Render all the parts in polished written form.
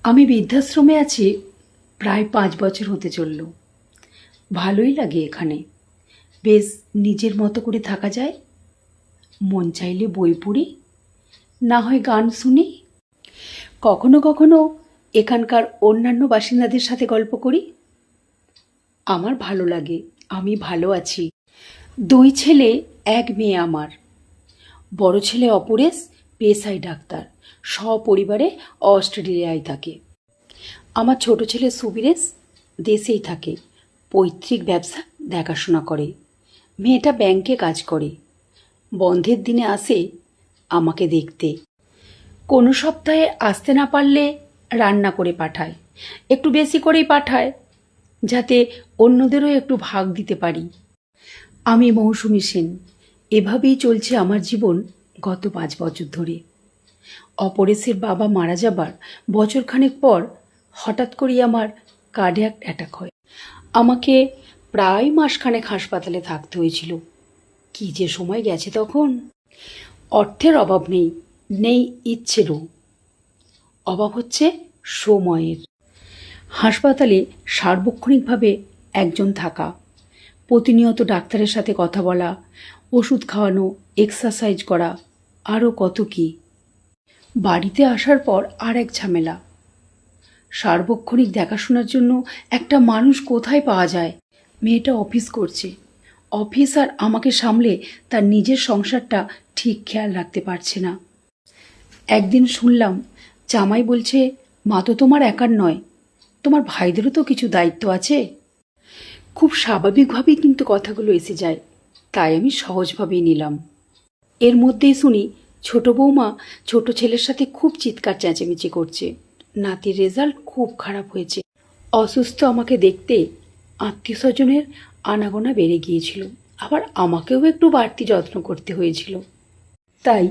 আমি বৃদ্ধাশ্রমে আছি প্রায় 5 বছর হতে চলল। ভালোই লাগে এখানে, বেশ নিজের মতো করে থাকা যায়। মন চাইলে বই পড়ি, না হয় গান শুনি, কখনো কখনো এখানকার অন্যান্য বাসিন্দাদের সাথে গল্প করি। আমার ভালো লাগে, আমি ভালো আছি। 2 ছেলে 1 মেয়ে আমার। বড় ছেলে অপরেশ পেশায় ডাক্তার, সপরিবারে অস্ট্রেলিয়ায় থাকে। আমার ছোট ছেলে সুবীরেশ দেশেই থাকে, পৈতৃক ব্যবসা দেখাশোনা করে। মেয়েটা ব্যাংকে কাজ করে, বন্ধের দিনে আসে আমাকে দেখতে। কোনো সপ্তাহে আসতে না পারলে রান্না করে পাঠায়, একটু বেশি করেই পাঠায়, যাতে অন্যদেরও একটু ভাগ দিতে পারি। আমি মৌসুমী সেন। এভাবেই চলছে আমার জীবন গত 5 বছর ধরে। অপরেশের বাবা মারা যাবার বছরখানেক পর হঠাৎ করেই আমার কার্ডিয়াক অ্যাটাক হয়। আমাকে প্রায় মাসখানেক হাসপাতালে থাকতে হয়েছিল। কী যে সময় গেছে তখন! অর্থের অভাব নেই, নেই ইচ্ছেরও। অভাব হচ্ছে সময়ের। হাসপাতালে সার্বক্ষণিকভাবে একজন থাকা, প্রতিনিয়ত ডাক্তারের সাথে কথা বলা, ওষুধ খাওয়ানো, এক্সারসাইজ করা, আরও কত কী। বাড়িতে আসার পর আর এক ঝামেলা। সার্বক্ষণিক দেখাশোনার জন্য একটা মানুষ কোথায় পাওয়া যায়? মেয়েটা অফিস করছে, অফিস আর আমাকে সামলে তার নিজের সংসারটা ঠিক খেয়াল রাখতে পারছে না। একদিন শুনলাম জামাই বলছে, মা তো তোমার একার নয়, তোমার ভাইদেরও তো কিছু দায়িত্ব আছে। খুব স্বাভাবিকভাবেই কিন্তু কথাগুলো এসে যায়, তাই আমি সহজভাবেই নিলাম। এর মধ্যেই শুনি ছোট বৌমা ছোট ছেলের সাথে খুব চিৎকার চেঁচামেচি করছে। নাতির রেজাল্ট খুব খারাপ হয়েছে। অসুস্থ আমাকে দেখতে আত্মীয় স্বজনের আনাগোনা বেড়ে গিয়েছিল, আবার আমাকেও একটু বাড়তি যত্ন করতে হয়েছিল। তাই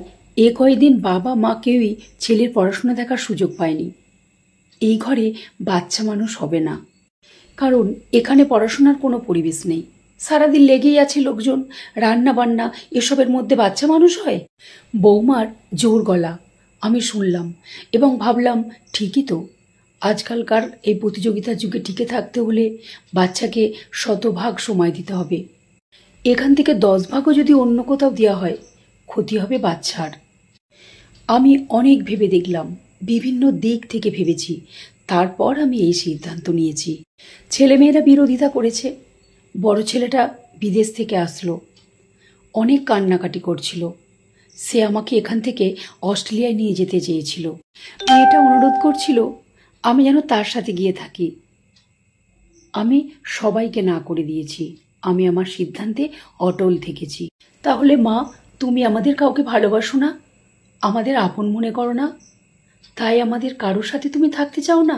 এ কয়দিন বাবা মা কেউই ছেলের পড়াশোনা দেখার সুযোগ পায়নি। এই ঘরে বাচ্চা মানুষ হবে না, কারণ এখানে পড়াশোনার কোনো পরিবেশ নেই। সারাদিন লেগেই আছে লোকজন, রান্না বান্না, এসবের মধ্যে বাচ্চা মানুষ হয়? বৌমার জোর গলা আমি শুনলাম এবং ভাবলাম, ঠিকই তো। আজকালকার এই প্রতিযোগিতার যুগে টিকে থাকতে হলে বাচ্চাকে 100 ভাগ সময় দিতে হবে। এখান থেকে 10 ভাগও যদি অন্য কোথাও দেওয়া হয়, ক্ষতি হবে বাচ্চার। আমি অনেক ভেবে দেখলাম, বিভিন্ন দিক থেকে ভেবেছি, তারপর আমি এই সিদ্ধান্ত নিয়েছি। ছেলেমেয়েরা বিরোধিতা করেছে। বড় ছেলেটা বিদেশ থেকে আসলো, অনেক কান্নাকাটি করছিল। সে আমাকে এখান থেকে অস্ট্রেলিয়ায় নিয়ে যেতে চেয়েছিল। মেয়েটা অনুরোধ করছিল আমি যেন তার সাথে গিয়ে থাকি। আমি সবাইকে না করে দিয়েছি। আমি আমার সিদ্ধান্তে অটল থেকেছি। তাহলে মা, তুমি আমাদের কাউকে ভালোবাসো না, আমাদের আপন মনে করো না? তাই আমাদের কারোর সাথে তুমি থাকতে চাও না?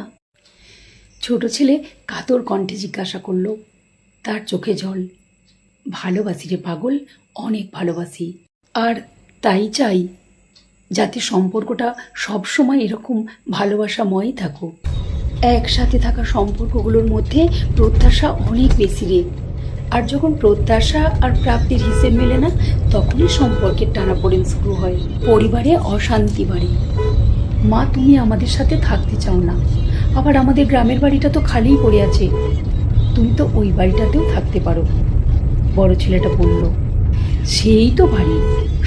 ছোট ছেলে কাতর কণ্ঠে জিজ্ঞাসা করলো, তার চোখে জল। ভালোবাসি রে পাগল, অনেক ভালোবাসি। আর তাই চাই যাতে সম্পর্কটা সবসময় এরকম ভালোবাসাময়ই থাকুক। একসাথে থাকা সম্পর্কগুলোর মধ্যে প্রত্যাশা অনেক বেশি রে। আর যখন প্রত্যাশা আর প্রাপ্তির হিসেব মেলে না, তখনই সম্পর্কের টানাপোড়েন শুরু হয়, পরিবারে অশান্তি বাড়ে। মা, তুমি আমাদের সাথে থাকতে চাও না, আবার আমাদের গ্রামের বাড়িটা তো খালিই পড়ে আছে, তুমি তো ওই বাড়িটাতেও থাকতে পারো। বড় ছেলেটা বলল, সেই তো বাড়ি,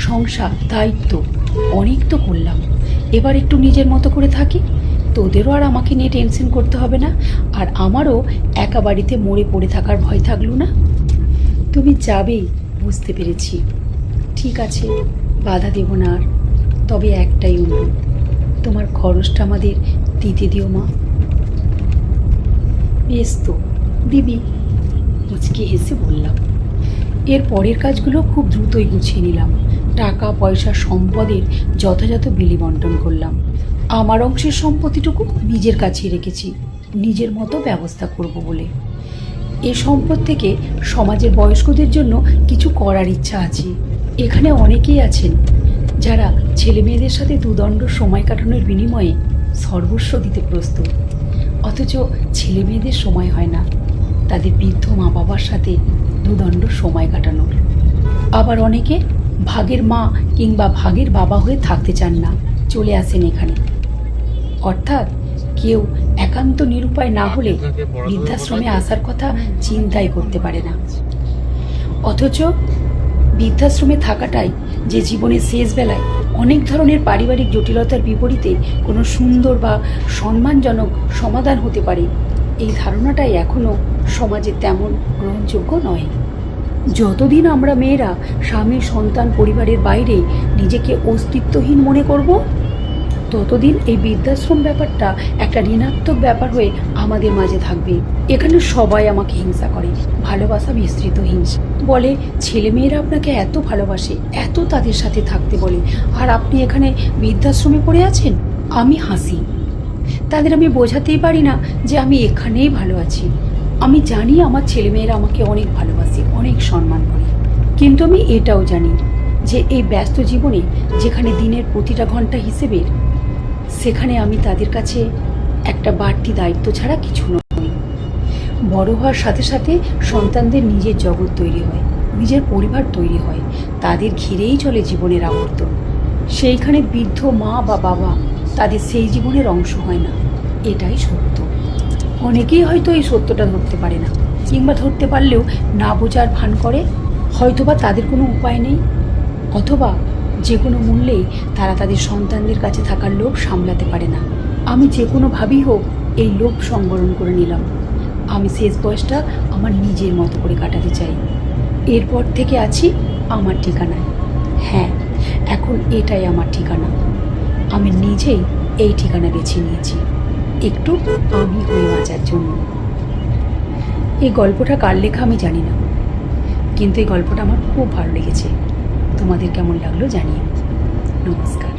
সংসার, দায়িত্ব, অনেক তো করলাম, এবার একটু নিজের মতো করে থাকি। তোদেরও আর আমাকে নিয়ে টেনশন করতে হবে না, আর আমারও একা বাড়িতে মরে পড়ে থাকার ভয় থাকলো না। তুমি যাবেই, বুঝতে পেরেছি। ঠিক আছে, বাধা দেব না আর। তবে একটাই অনুরোধ, তোমার খরচটা আমাদের দিতে দিও মা। বেশ তো, দিবি, মুচকি হেসে বললাম। এর পরের কাজগুলো খুব দ্রুতই গুছিয়ে নিলাম। টাকা পয়সা সম্পদের যথাযথ বিলি বন্টন করলাম। আমার অংশের সম্পত্তিটুকু নিজের কাছেই রেখেছি, নিজের মতো ব্যবস্থা করব বলে। এ সম্পদ থেকে সমাজের বয়স্কদের জন্য কিছু করার ইচ্ছা আছে। এখানে অনেকেই আছেন যারা ছেলে মেয়েদের সাথে দুদণ্ড সময় কাটানোর বিনিময়ে সর্বস্ব দিতে প্রস্তুত, অথচ ছেলে মেয়েদের সময় হয় না তাদের বৃদ্ধ মা বাবার সাথে দুদণ্ড সময় কাটানোর। আবার অনেকে ভাগের মা কিংবা ভাগের বাবা হয়ে থাকতে চান না, চলে আসেন এখানে। অর্থাৎ কেউ একান্ত নিরুপায় না হলে বৃদ্ধাশ্রমে আসার কথা চিন্তাই করতে পারে না। অথচ বৃদ্ধাশ্রমে থাকাটাই যে জীবনের শেষ বেলায় অনেক ধরনের পারিবারিক জটিলতার বিপরীতে কোনো সুন্দর বা সম্মানজনক সমাধান হতে পারে, এই ধারণাটাই এখনও সমাজে তেমন গ্রহণযোগ্য নয়। যতদিন আমরা মেয়েরা স্বামী সন্তান পরিবারের বাইরে নিজেকে অস্তিত্বহীন মনে করব, ততদিন এই বৃদ্ধাশ্রম ব্যাপারটা একটা ঋণাত্মক ব্যাপার হয়ে আমাদের মাঝে থাকবে। এখানে সবাই আমাকে হিংসা করে, ভালোবাসা মিশ্রিত হিংসা। বলে ছেলেমেয়েরা আপনাকে এত ভালোবাসে, এত তাদের সাথে থাকতে বলে, আর আপনি এখানে বৃদ্ধাশ্রমে পড়ে আছেন। আমি হাসি, তাদের আমি বোঝাতেই পারি না যে আমি এখানেই ভালো আছি। আমি জানি আমার ছেলেমেয়েরা আমাকে অনেক ভালোবাসে, অনেক সম্মান করে, কিন্তু আমি এটাও জানি যে এই ব্যস্ত জীবনে যেখানে দিনের প্রতিটা ঘন্টা হিসেবের, সেখানে আমি তাদের কাছে একটা বাড়তি দায়িত্ব ছাড়া কিছু নই। বড় হওয়ার সাথে সাথে সন্তানদের নিজের জগৎ তৈরি হয়, নিজের পরিবার তৈরি হয়, তাদের ঘিরেই চলে জীবনের আবর্তন। সেইখানে বৃদ্ধ মা বা বাবা তাদের সেই জীবনের অংশ হয় না, এটাই সত্য। অনেকেই হয়তো এই সত্যটা ধরতে পারে না, কিংবা ধরতে পারলেও না বোঝার ভান করে, হয়তোবা তাদের কোনো উপায় নেই, অথবা যে কোনো মূল্যেই তারা তাদের সন্তানদের কাছে থাকার লোভ সামলাতে পারে না। আমি যে কোনোভাবেই হোক এই লোভ সংবরণ করে নিলাম। আমি শেষ বয়সটা আমার নিজের মতো করে কাটাতে চাই। এরপর থেকে আছি আমার ঠিকানায়। হ্যাঁ, এখন এটাই আমার ঠিকানা। আমি নিজেই এই ঠিকানা বেছে নিয়েছি, একটু আমি হয়ে বাঁচার জন্য। এই গল্পটা কার লেখা আমি জানি না, কিন্তু এই গল্পটা আমার খুব ভালো লেগেছে। তোমাদের কেমন লাগলো জানিও। নমস্কার।